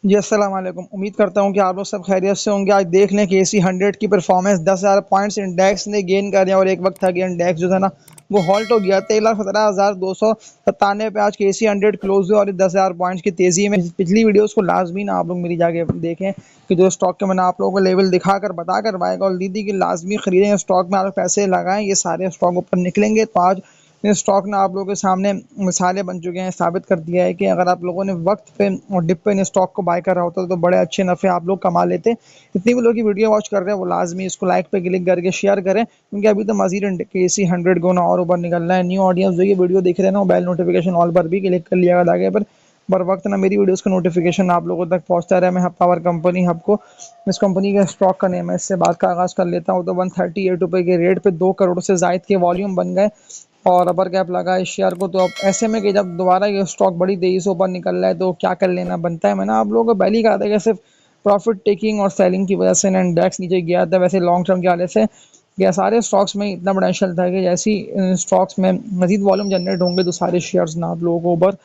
जी, अस्सलाम वालेकुम। उम्मीद करता हूँ कि आप लोग सब खैरियत से होंगे। आज देख लें कि एसी 100 की परफॉर्मेंस 10,000 पॉइंट्स इंडेक्स ने गेन कर दिया और एक वक्त था कि इंडेक्स जो था ना वो हॉल्ट हो गया। 13,17,297 पे आज के एसी 100 क्लोज हुआ और 10,000 पॉइंट्स की तेजी में पिछली वीडियोस को लाजमी ना आप लोग मेरी जाके देखें कि जो स्टॉक के मैंने आप लोगों को लेवल दिखाकर बताकर बाय कॉल दी थी कि लाजमी खरीदें, स्टॉक में आप लोग पैसे लगाएं, ये सारे स्टॉक ऊपर निकलेंगे। तो आज इस स्टॉक ने आप लोगों के सामने मिसालें बन चुके हैं, साबित कर दिया है कि अगर आप लोगों ने वक्त पे और डिप पे इन स्टॉक को बाय करा होता तो बड़े अच्छे नफ़े आप लोग कमा लेते। जितनी भी लोग की वीडियो वॉच कर रहे हैं वो लाजमी इसको लाइक पे क्लिक करके शेयर करें, क्योंकि अभी तो मजीद केसी 100 गुना और ऊपर निकलना है। न्यू ऑडियंस जो ये वीडियो देख रहे हैं ना, बेल नोटिफिकेशन ऑल पर भी क्लिक कर लिया आगे पर वक्त ना मेरी वीडियोस का नोटिफिकेशन आप लोगों तक पहुंचता रहा। मैं हब पावर कंपनी हब को इस कंपनी के स्टॉक का नेम है, इससे बात का आगाज़ कर लेता हूँ। तो 138 रुपये के रेट पे 2 करोड़ से जायद के वॉल्यूम बन गए और अपर कैप लगा इस शेयर को। तो अब ऐसे में कि जब दोबारा ये स्टॉक बड़ी तेजी से ऊपर निकल रहा है तो क्या कर लेना बनता है। मैंने आप लोगों को पहले ही कहा था कि सिर्फ प्रॉफिट टेकिंग और सेलिंग की वजह से ना इंडेक्स नीचे गया था। वैसे लॉन्ग टर्म के हाले से या सारे स्टॉक्स में इतना पोटेंशियल था कि जैसे ही स्टॉक्स में मजीद वॉल्यूम जनरेट होंगे तो सारे शेयर्स ना आप लोगों को ऊपर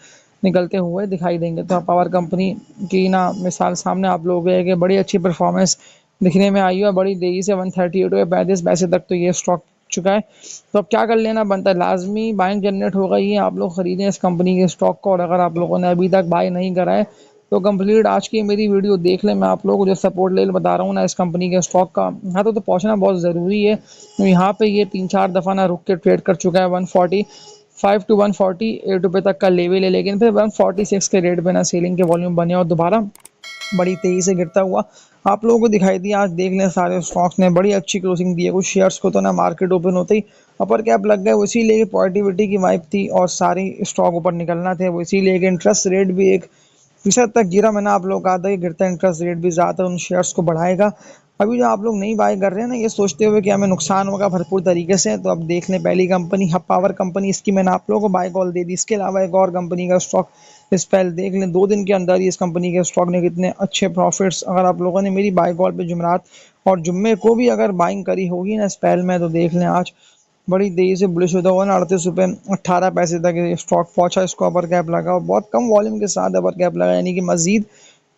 निकलते हुए दिखाई देंगे। तो पावर कंपनी की ना मिसाल सामने आप लोगों को है कि बड़ी अच्छी परफॉर्मेंस दिखने में आई है। बड़ी तेजी से 138 रुपये 35 पैसे तक तो ये स्टॉक चुका है। तो अब क्या कर लेना बनता है, लाजमी बाइंग जनरेट हो गई है, आप लोग खरीदें इस कंपनी के स्टॉक को। और अगर आप लोगों ने अभी तक बाय नहीं करा है तो कंप्लीट आज की मेरी वीडियो देख लें। मैं आप लोगों को जो सपोर्ट लेवल बता रहा हूँ ना इस कंपनी के स्टॉक का, यहाँ तो पहुँचना बहुत ज़रूरी है। तो यहाँ पे ये 3-4 दफ़ा ना रुक के ट्रेड कर चुका है। 145 टू 148 रुपये तक का लेवल है, लेकिन फिर 146 के रेट पे ना सेलिंग के वॉल्यूम बने और दोबारा बड़ी तेजी से गिरता हुआ आप लोगों को दिखाई दिया। आज देख लें सारे स्टॉक्स ने बड़ी अच्छी क्लोजिंग दी है। कुछ शेयर्स को तो ना मार्केट ओपन होते ही अपर कैप लग गए, वो इसीलिए पॉजिटिविटी की वाइब थी और सारी स्टॉक ऊपर निकलना थे। वो इसीलिए कि इंटरेस्ट रेट भी 1% तक गिरा। मैंने आप लोग कहा था कि गिरता इंटरेस्ट रेट भी ज़्यादा उन शेयर्स को बढ़ाएगा। अभी जो आप लोग नहीं बाय कर रहे हैं ना ये सोचते हुए कि हमें नुकसान होगा भरपूर तरीके से, तो अब देख लें पहली कंपनी हब पावर कंपनी, इसकी मैंने आप लोगों को बाय कॉल दे दी। इसके अलावा एक और कंपनी का स्टॉक इस पहले देख लें, 2 दिन के अंदर ही इस कंपनी के स्टॉक ने कितने अच्छे प्रॉफिट्स, अगर आप लोगों ने मेरी बाय कॉल पे जुमरात और जुम्मे को भी अगर बाइंग करी होगी ना इस पहल में, तो देख लें आज बड़ी तेजी से बुलिश होता हुआ ना 38 रुपये 18 पैसे तक ये स्टॉक पहुंचा। इसको अपर कैप लगा और बहुत कम वॉल्यूम के साथ अपर कैप लगा, यानी कि मजीद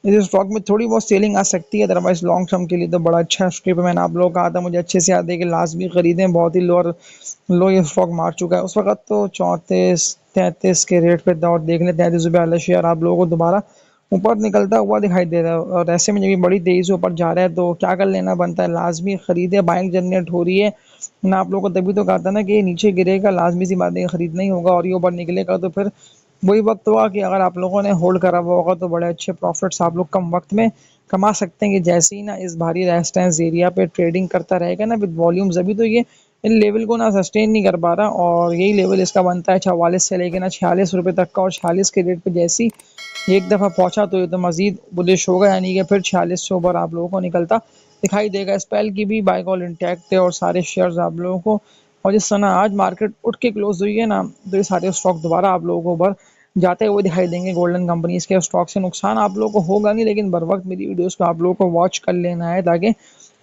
इस स्टॉक में थोड़ी बहुत सेलिंग आ सकती है। अदरवाइज लॉन्ग टर्म के लिए तो बड़ा अच्छा स्ट्रिप है। मैंने आप लोगों को कहा था मुझे अच्छे से याद है कि लास्ट भी खरीदें, बहुत ही लो ये स्टॉक मार चुका है। उस वक्त तो 34-33 के रेट पे था और देख लें 33 रुपये वाला शेयर आप लोगों को दोबारा ऊपर निकलता हुआ दिखाई दे रहा है। और ऐसे में जब ये बड़ी तेजी से ऊपर जा रहा है तो क्या कर लेना बनता है, लाजमी खरीदे। बाइंग जनरेट हो रही है। मैं आप लोगों को तभी तो कहा था ना कि ये नीचे गिरेगा, लाजमी सी बात है खरीदना ही होगा और ये ऊपर निकलेगा तो फिर वही वक्त हुआ कि अगर आप लोगों ने होल्ड करा हुआ होगा तो बड़े अच्छे प्रॉफिट्स आप लोग कम वक्त में कमा सकते हैं। कि जैसे ही ना इस भारी रेजिस्टेंस एरिया पे ट्रेडिंग करता रहेगा ना विद वॉल्यूम्स, अभी तो ये इन लेवल को ना सस्टेन नहीं कर पा रहा और यही लेवल इसका बनता है 44 से लेके ना 46 रुपये तक का। और 46 के रेट पे जैसी एक दफ़ा पहुंचा तो ये तो मजीद बुलिश होगा, यानी कि फिर 46 से ऊपर आप लोगों को निकलता दिखाई देगा। स्पेल की भी बाय कॉल इंटैक्ट है और सारे शेयर्स आप लोगों को, और जिस तरह आज मार्केट उठ के क्लोज हुई है ना तो ये सारे स्टॉक दोबारा आप लोगों को ऊपर जाते हुए दिखाई देंगे। गोल्डन कंपनीज के स्टॉक से नुकसान आप लोगों को होगा नहीं, लेकिन बर वक्त मेरी वीडियोस को आप लोगों को वॉच कर लेना है ताकि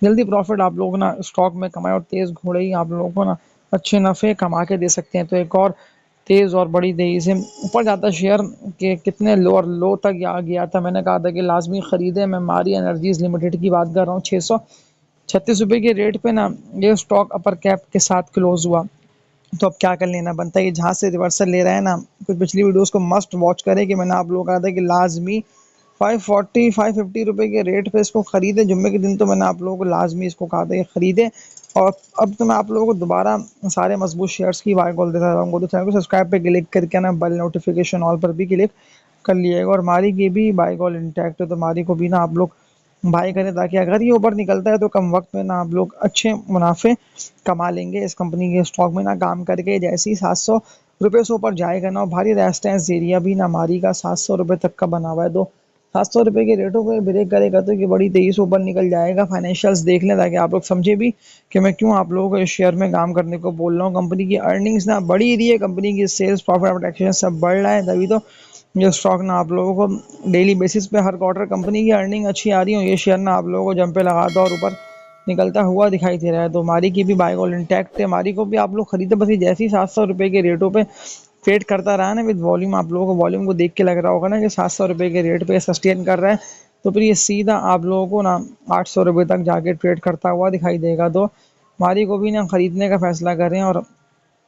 जल्दी प्रॉफिट आप लोग ना स्टॉक में कमाए और तेज़ घोड़े ही आप लोगों को ना अच्छे नफ़े कमा के दे सकते हैं। तो एक और तेज़ और बड़ी तेज़ी से ऊपर जाता शेयर के कितने लो और लो तक आ गया था। मैंने कहा था कि लाजमी ख़रीदे। मैं मारी एनर्जीज लिमिटेड की बात कर रहा हूँ। 636 रुपये के रेट पे ना ये स्टॉक अपर कैप के साथ क्लोज हुआ। तो अब क्या कर लेना बनता है कि जहाँ से रिवर्सल ले रहा है ना, कुछ पिछली वीडियोस को मस्ट वॉच करें कि मैंने आप लोगों को कहा था कि लाजमी 540-550 रुपये के रेट पे इसको खरीदे। जुम्मे के दिन तो मैंने आप लोगों को लाजमी इसको कहा था कि खरीदे। और अब तो मैं आप लोगों को दोबारा सारे मजबूत शेयर्स की बाय कॉल देता रहूँगा। तो चैनल को सब्सक्राइब पे क्लिक करके ना बेल नोटिफिकेशन ऑल पर भी क्लिक कर लिएगा। और मारी की भी बाय कॉल इंटैक्ट है तो मारी को भी ना आप लोग बाय करें, ताकि अगर ये ऊपर निकलता है तो कम वक्त में ना आप लोग अच्छे मुनाफे कमा लेंगे इस कंपनी के स्टॉक में ना काम करके। जैसे ही 700 रुपये से ऊपर जाएगा ना और भारी रेजिस्टेंस एरिया भी ना हमारी का 700 रुपये तक का बना हुआ है, तो 700 रुपये के रेटों पे ब्रेक करेगा तो ये बड़ी तेजी से ऊपर निकल जाएगा। फाइनेंशियल्स देख लें ताकि आप लोग समझे भी कि मैं क्यों आप लोगों को इस शेयर में काम करने को बोल रहा हूँ। कंपनी की अर्निंग्स ना बढ़ी रही है, कंपनी की सेल्स प्रॉफिट प्रोटेक्शन सब बढ़ रहा है, तभी तो ये स्टॉक ना आप लोगों को डेली बेसिस पे हर क्वार्टर कंपनी की अर्निंग अच्छी आ रही हो, ये शेयर ना आप लोगों को जम पे लगा दो और ऊपर निकलता हुआ दिखाई दे रहा है। तो मारी की भी बाय कॉल इंटैक्ट है। मारी को भी आप लोग खरीदे, बस ये जैसे ही 700 रुपये के रेटों पे ट्रेड करता रहा ना विद वॉल्यूम, आप लोगों को वॉल्यूम को देख के लग रहा होगा ना कि 700 रुपये के रेट पे सस्टेन कर रहा है, तो फिर ये सीधा आप लोगों को ना 800 रुपये तक जाके ट्रेड करता हुआ दिखाई देगा। तो हमारी को भी ना खरीदने का फैसला करें और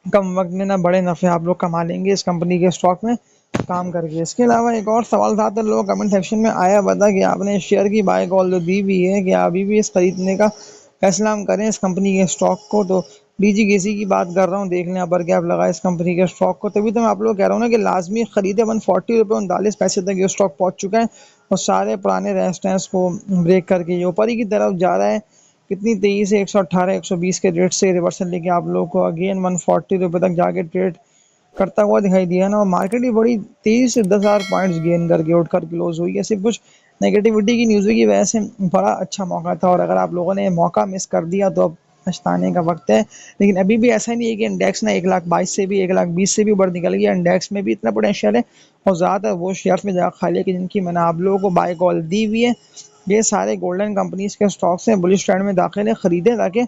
कम वक्त में ना बड़े नफ़े आप लोग कमा लेंगे इस कंपनी के स्टॉक में काम करके। इसके अलावा एक और सवाल था, तो लोग कमेंट सेक्शन में आया बता कि आपने शेयर की बाय कॉल जो दी हुई है, क्या अभी भी इस खरीदने का फैसला हम करें इस कंपनी के स्टॉक को? तो डीजीकेसी की बात कर रहा हूँ, देख लें अपर कैप लगा इस कंपनी के स्टॉक को। तभी तो मैं आप लोग कह रहा हूँ ना कि लाजमी खरीदे। 140 रुपये 39 पैसे तक ये स्टॉक पहुँच चुका है और सारे पुराने रेजिस्टेंस को ब्रेक करके ये ऊपर ही की तरफ जा रहा है। कितनी तेजी से 118 120 के रेट से रिवर्सल लेके आप लोगों को अगेन 140 रुपये तक जाके ट्रेड करता हुआ दिखाई दिया ना। और मार्केट भी बड़ी तेजी से 10,000 पॉइंट्स गेन करके उठकर क्लोज हुई है। सिर्फ कुछ नेगेटिविटी की न्यूज़ की वजह से बड़ा अच्छा मौका था, और अगर आप लोगों ने ये मौका मिस कर दिया तो अब पछताने का वक्त है। लेकिन अभी भी ऐसा नहीं है कि इंडेक्स ना 1,22,000 से भी 1,20,000 से भी ऊपर निकल गया। इंडेक्स में भी इतना पोटेंशियल है और ज़्यादातर वो शेयर्स में जगह खाली है कि जिनकी मैंने आप लोगों को बाय कॉल दी हुई है। ये सारे गोल्डन कंपनीज के स्टॉक्स हैं, बुलिश ट्रेंड में दाखिल है, खरीदें ताकि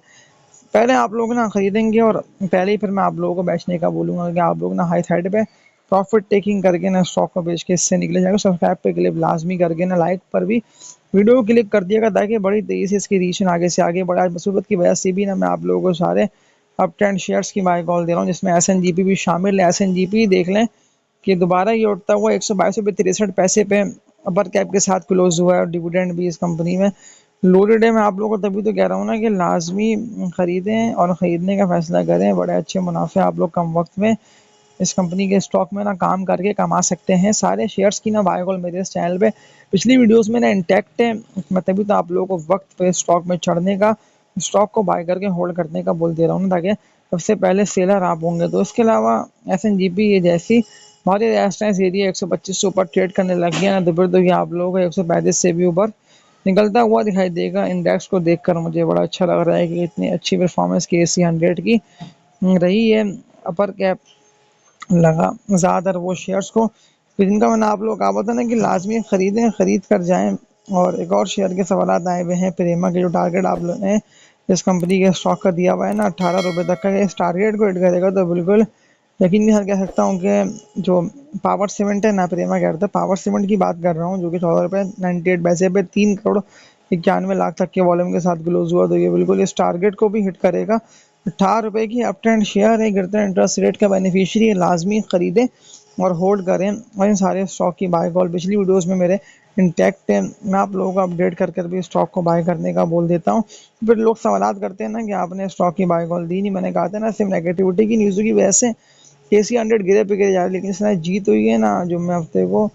पहले आप लोग ना खरीदेंगे और पहले ही फिर मैं आप लोगों को बेचने का बोलूँगा कि आप लोग ना हाई साइड पे प्रॉफिट टेकिंग करके ना स्टॉक को बेच के इससे निकले जाएगा। सब्सक्राइब पे क्लिक लाजमी करके ना लाइक पर भी वीडियो को क्लिक कर दिएगा ताकि बड़ी तेज़ी से इसकी रीच आगे से आगे बढ़े। आज मुसीबत की वजह से भी ना मैं आप लोगों को सारे अप ट्रेंड शेयर्स की बाय कॉल दे रहा हूँ, जिसमें एसएनजीपी भी शामिल है। एसएनजीपी देख लें कि दोबारा ये उठता हुआ 122 रुपये 63 पैसे पे अपर कैप के साथ क्लोज हुआ है और डिविडेंड भी इस कंपनी में लोडेड है। मैं आप लोगों को तभी तो कह रहा हूँ ना कि लाजमी खरीदें और ख़रीदने का फैसला करें। बड़े अच्छे मुनाफे आप लोग कम वक्त में इस कंपनी के स्टॉक में ना काम करके कमा सकते हैं। सारे शेयर्स की ना बाय कॉल मेरे इस चैनल पे पिछली वीडियोस में ना इंटैक्ट है। मैं तभी तो आप लोगों को वक्त पे स्टॉक में चढ़ने का, स्टॉक को बाय करके होल्ड करने का बोल दे रहा हूँ ना, ताकि सबसे पहले सेलर आप होंगे। तो इसके अलावा एसएनजीपी ये जैसी हमारे रेजिस्टेंस एरिया 125 से ऊपर ट्रेड करने लग गया ना, तो फिर तो ये आप लोगों को 135 से भी ऊपर निकलता हुआ दिखाई देगा। इंडेक्स को देखकर मुझे बड़ा अच्छा लग रहा है कि इतनी अच्छी परफॉर्मेंस की एसी 100 की रही है। अपर कैप लगा ज़्यादातर वो शेयर्स को जिनका मैंने आप लोग कहा था ना कि लाजमी खरीदें, खरीद कर जाएं। और एक और शेयर के सवाल आए हुए हैं, प्रेमा के जो टारगेट आप लोगों ने इस कंपनी के स्टॉक का दिया हुआ है ना 18 रुपये तक का, इस टारगेट को हिट करेगा तो बिल्कुल यकीन के साथ कह सकता हूँ कि जो पावर सीमेंट है ना, प्रेमा कह रहा था पावर सीमेंट की बात कर रहा हूँ, जो कि 14 रुपये 98 पैसे पे 3 करोड़ 91 लाख तक के वॉल्यूम के साथ क्लोज हुआ। तो ये बिल्कुल इस टारगेट को भी हिट करेगा। 18 रुपये की अप ट्रेंड शेयर है, गिरते इंटरेस्ट रेट का बेनिफिशियरी है, लाजमी खरीदें और होल्ड करें। और इन सारे स्टॉक की बाय कॉल पिछली वीडियोस में मेरे इंटैक्ट है, मैं आप लोगों को अपडेट कर कर भी स्टॉक को बाय करने का बोल देता हूँ। फिर लोग सवाल करते हैं ना कि आपने स्टॉक की बाय कॉल दी नहीं। मैंने कहा था ना, सिर्फ नेगेटिविटी की न्यूज़ की वजह से एसी 100 गिरे पे गिरे जा रहे, लेकिन इसमें जीत हुई है ना जुम्मे हफ्ते को।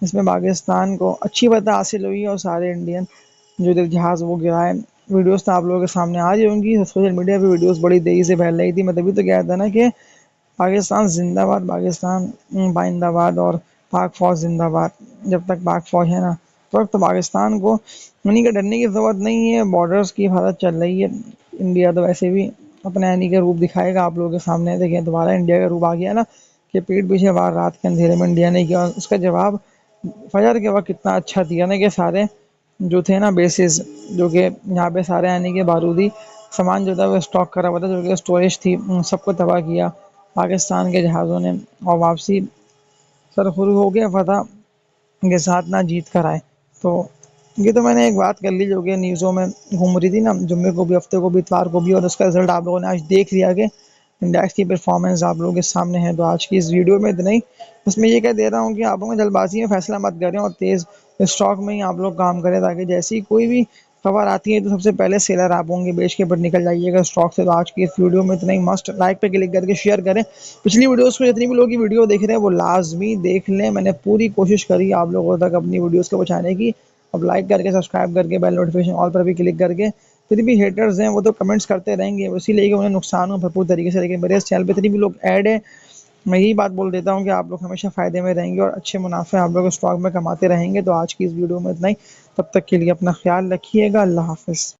इसमें पाकिस्तान को अच्छी फतह हासिल हुई है और सारे इंडियन जो जहाज़ वो गिरा है। वीडियोस तो आप लोगों के सामने आ रही होंगी, सोशल मीडिया पे वीडियोस बड़ी तेज़ी से फैल रही थी। मैं तभी तो कह था ना कि पाकिस्तान जिंदाबाद, पाकिस्तान बाइंदाबाद और पाक फौज जिंदाबाद। जब तक पाक फौज है ना, तो पाकिस्तान को उन्हीं का डरने की ज़रूरत नहीं है। बॉर्डर्स की हिफाजत चल रही है। इंडिया तो वैसे भी अपने यानी के रूप दिखाएगा आप लोगों के सामने। देखिए दोबारा इंडिया का रूप आ गया ना कि पीठ पीछे वार रात के अंधेरे में इंडिया ने किया। उसका जवाब फजर के वक्त कितना अच्छा दिया ना कि सारे जो थे ना बेसिस, जो कि यहाँ पे सारे यानी कि बारूदी सामान जो था वो स्टॉक करा हुआ था, जो कि स्टोरेज थी, उन सबको तबाह किया पाकिस्तान के जहाज़ों ने। और वापसी सरखुरू हो गया फतह के साथ ना जीत कर आए। तो ये तो मैंने एक बात कर ली जो कि न्यूज़ों में घूम रही थी ना, जुम्मे को भी, हफ्ते को भी, इतवार को भी, और उसका रिजल्ट आप लोगों ने आज देख लिया कि इंडेक्स की परफॉर्मेंस आप लोगों के सामने है। तो आज की इस वीडियो में इतना ही। उसमें ये कह दे रहा हूँ कि आप लोग जल्दबाजी में फैसला मत करें और तेज़ स्टॉक में ही आप लोग काम करें, ताकि जैसी कोई भी खबर आती है तो सबसे पहले सेलर आप होंगे, बेच के फिर निकल जाइएगा स्टॉक से। तो आज की इस वीडियो में इतना ही। मस्ट लाइक पे क्लिक करके शेयर करें। पिछली वीडियोस को जितनी भी लोग की वीडियो देख रहे हैं वो लाजमी देख लें। मैंने पूरी कोशिश करी आप लोगों तक अपनी वीडियोस को पहुंचाने की। अब लाइक करके, सब्सक्राइब करके, बेल नोटिफिकेशन ऑल पर भी क्लिक करके, जितने भी हेटर्स हैं वो तो कमेंट्स करते रहेंगे, इसीलिए कि उन्हें नुकसान हो भरपूर तरीके से। लेकिन मेरे इस चैनल पे जितनी भी लोग ऐड है, मैं यही बात बोल देता हूँ कि आप लोग हमेशा फ़ायदे में रहेंगे और अच्छे मुनाफे आप लोग स्टॉक में कमाते रहेंगे। तो आज की इस वीडियो में इतना ही। तब तक के लिए अपना ख्याल रखिएगा। अल्लाह हाफ़िज़।